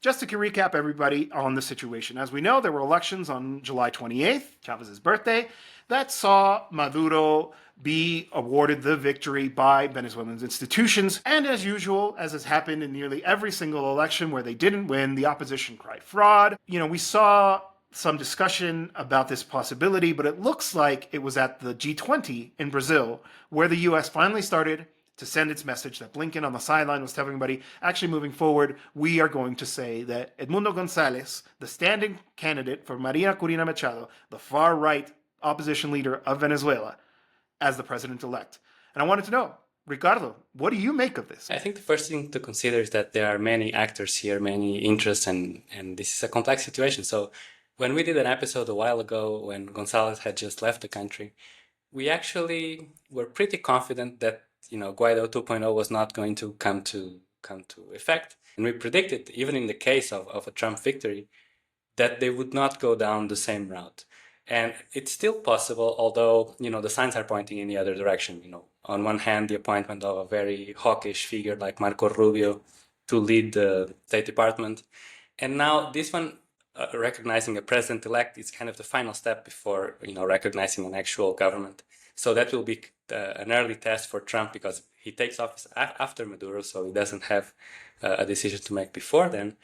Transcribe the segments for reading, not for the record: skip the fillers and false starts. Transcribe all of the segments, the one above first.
just to recap everybody on the situation. As we know, there were elections on July 28th, Chavez's birthday, that saw Maduro be awarded the victory by Venezuelan institutions. And as usual, as has happened in nearly every single election where they didn't win, the opposition cried fraud. We saw some discussion about this possibility, but it looks like it was at the G20 in Brazil where the US finally started to send its message that Blinken on the sideline was telling everybody, actually moving forward, we are going to say that Edmundo González, the standing candidate for Maria Corina Machado, the far-right opposition leader of Venezuela, as the president-elect. And I wanted to know, Ricardo, what do you make of this? I think the first thing to consider is that there are many actors here, many interests, and this is a complex situation. So when we did an episode a while ago, when González had just left the country, we actually were pretty confident that Guaidó 2.0 was not going to come to effect. And we predicted, even in the case of a Trump victory, that they would not go down the same route. And it's still possible, although, the signs are pointing in the other direction. On one hand, the appointment of a very hawkish figure like Marco Rubio to lead the State Department. And now this one, recognizing a president-elect, is kind of the final step before, recognizing an actual government. So that will be an early test for Trump because he takes office after Maduro, so he doesn't have a decision to make before then,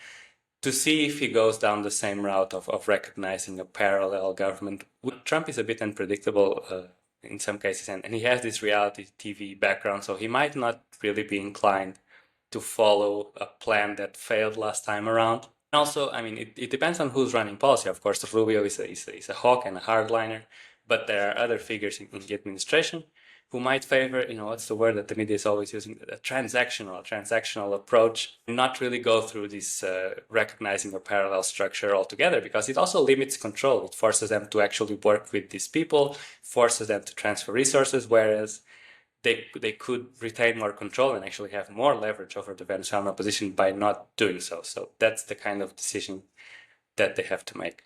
to see if he goes down the same route of recognizing a parallel government. Trump is a bit unpredictable in some cases, and he has this reality TV background, so he might not really be inclined to follow a plan that failed last time around. Also, it depends on who's running policy. Of course, Rubio is a hawk and a hardliner, but there are other figures in the administration who might favor, what's the word that the media is always using, a transactional approach, and not really go through this recognizing a parallel structure altogether, because it also limits control. It forces them to actually work with these people, forces them to transfer resources, whereas they could retain more control and actually have more leverage over the Venezuelan opposition by not doing so. So that's the kind of decision that they have to make.